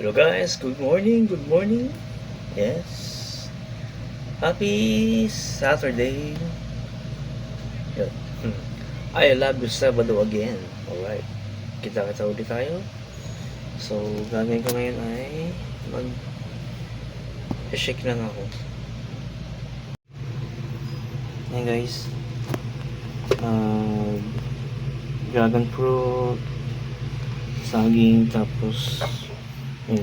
Hello guys, good morning, good morning. Yes. Happy Saturday. Yun. I love you Sabado again. Alright. Kita-kita ulit tayo. So, gagawin ko ngayon ay mag-shake lang ako. Ayan guys. Dragon fruit, saging, tapos yun,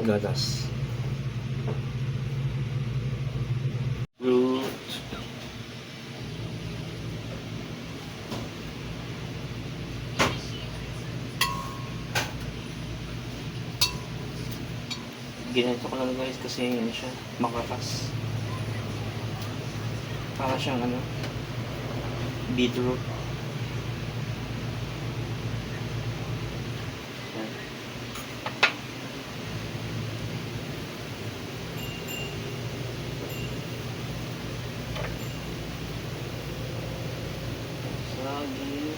gatas. Fruit. Ginanito ko lang guys kasi ano siya, makatas. Para siyang ano, beetroot. Yan. Saging.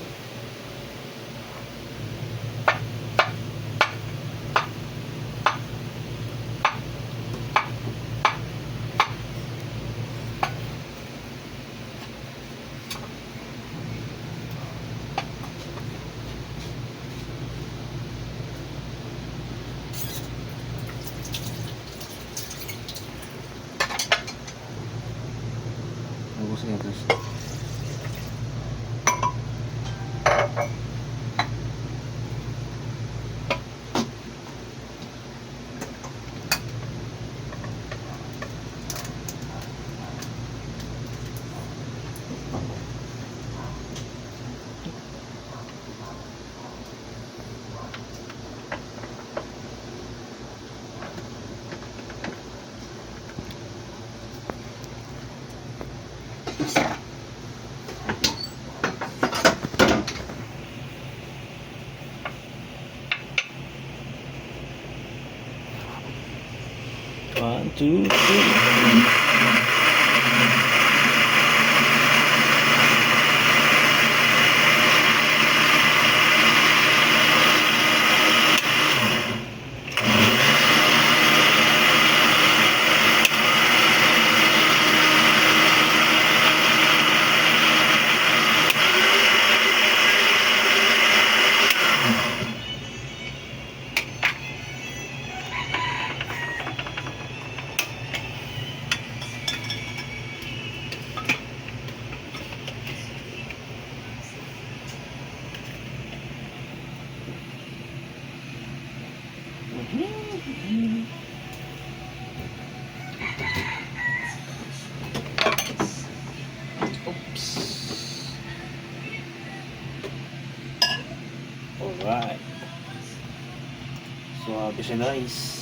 Tapos gatas. One, two, three. Oops. Alright. So, happy siya guys.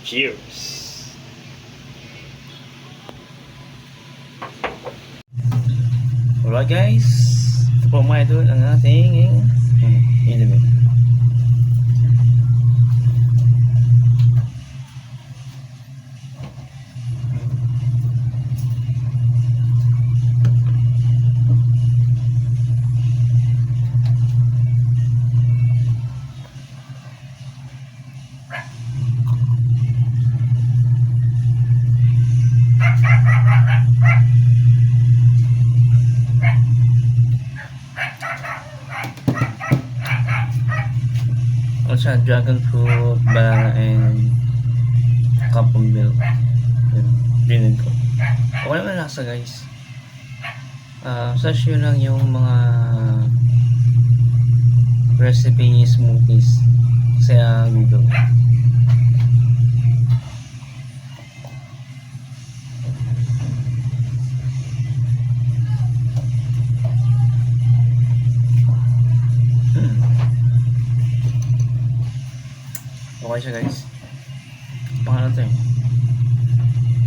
Cheers. Alright guys. Ito po mga idol ang ating inumin. Also, dragon fruit, banana, and cup of milk. Yun, dinid ko. Okay naman lasa guys. Search nyo lang yung mga recipe smoothies sa Google. Okay siya guys. Pangalan to eh.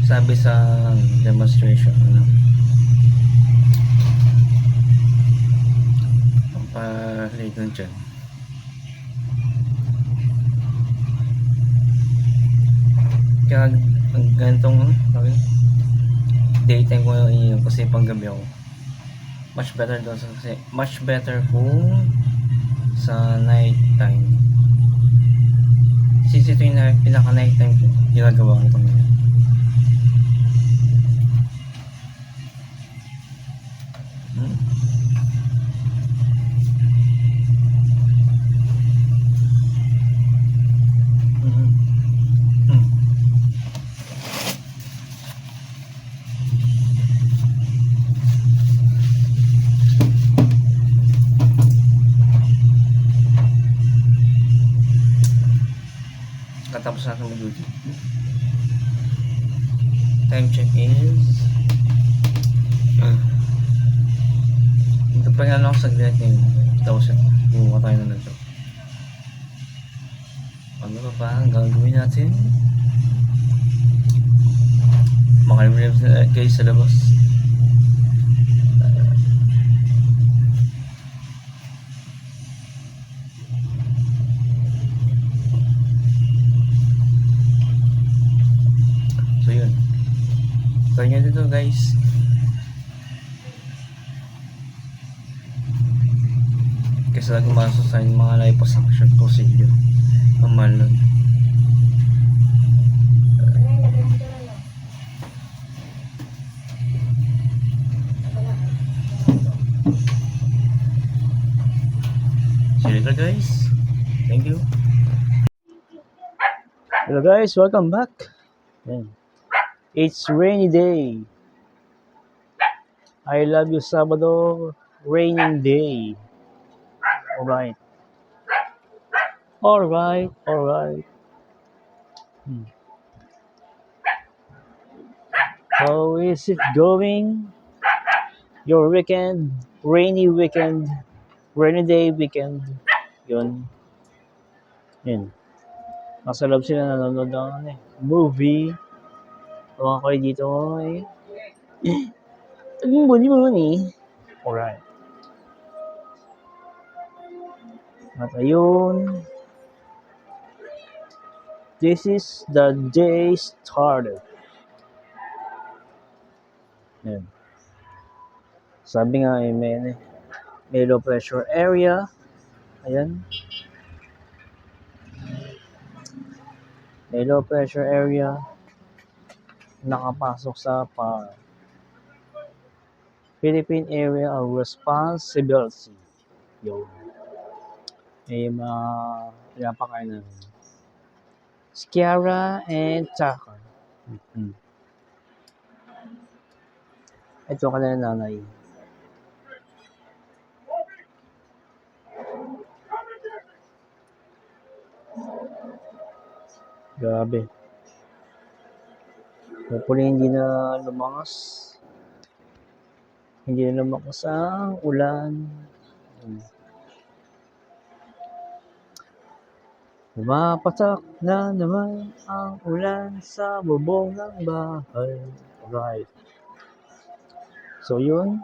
Sabi sa demonstration pampalit ng dyan. Kaya ganitong daytime ko yung ininom kasi panggabi ako. Much better daw kasi much better kung sa night time. Since ito yung pinaka night time ko, ginagawa ko ito ngayon. Katapos natin mag-duty. Time check is ito pa nga lang ako saglit ngayon. Tapos bumuha tayo na nito. Ano pa ba ang gagawin natin? Makalimutan na guys sa labas. So yun. Try nyo dito guys. Kasi lang gumastos sa mga liposuction procedure. Ang mahal nun. See you later guys. Thank you. Hello guys, welcome back. It's rainy day. I love you Sabado, raining day. Alright. How is it going? Your weekend, rainy day weekend. Yun. Nasa loob sila nanonood ng movie. Tawa ko dito Muni. Alright. At ayun. This is the day started. Yan. Sabi nga may low pressure area. Ayan. May low pressure area. Nakapasok sa Philippine Area of Responsibility. Yun. May mga pinapakain ng Skiara and Chaka. Ito kanila nanay. Grabe. Hopefully hindi na lumakas. Hindi na lumakas ang ulan. Pumapatak na naman ang ulan sa bubong ng bahay. Alright. So yun.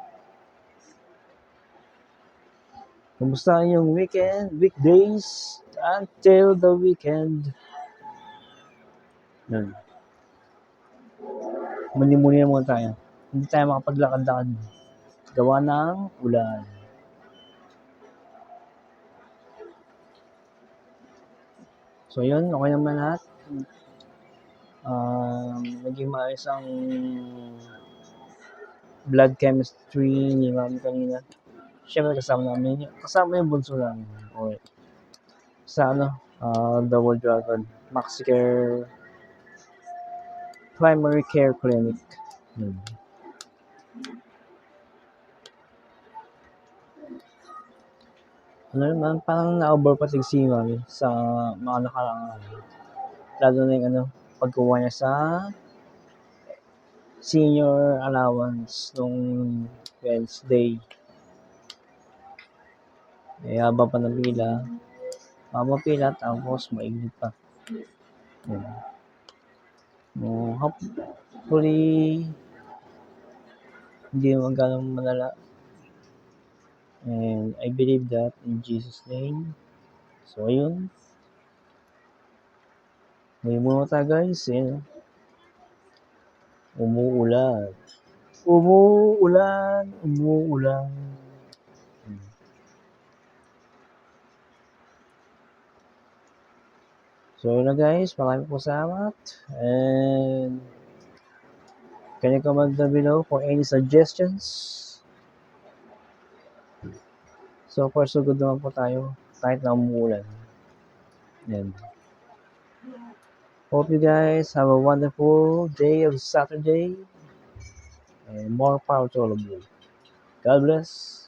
Kumusta yung weekdays until the weekend. Yan. Muni-muni na muna tayo. Hindi tayo makapaglakad-lakad. Gawa ng ulan. So yun, okay naman lahat. Naging maayos ang blood chemistry ni Mami kanina. Siyempre kasama yung bunso namin. Okay. Sa Double Dragon Maxicare Primary Care Clinic. Ano naman, parang na-overpatig si Mami sa mga nakaraang lalo na yung pagkuha niya sa senior allowance nung Wednesday. Haba pa ng pila. Mamapila tapos mainit pa. Hopefully hindi naman ganun malala. And I believe that in Jesus' name. So, ayun. May muna tayo guys. Umuulan. Umuulan, umuulan. So yun na guys, maraming po salamat. And can you comment down below for any suggestions? So far so good naman po tayo kahit na umuulan. And hope you guys have a wonderful day of Saturday. And more power to all of you. God bless.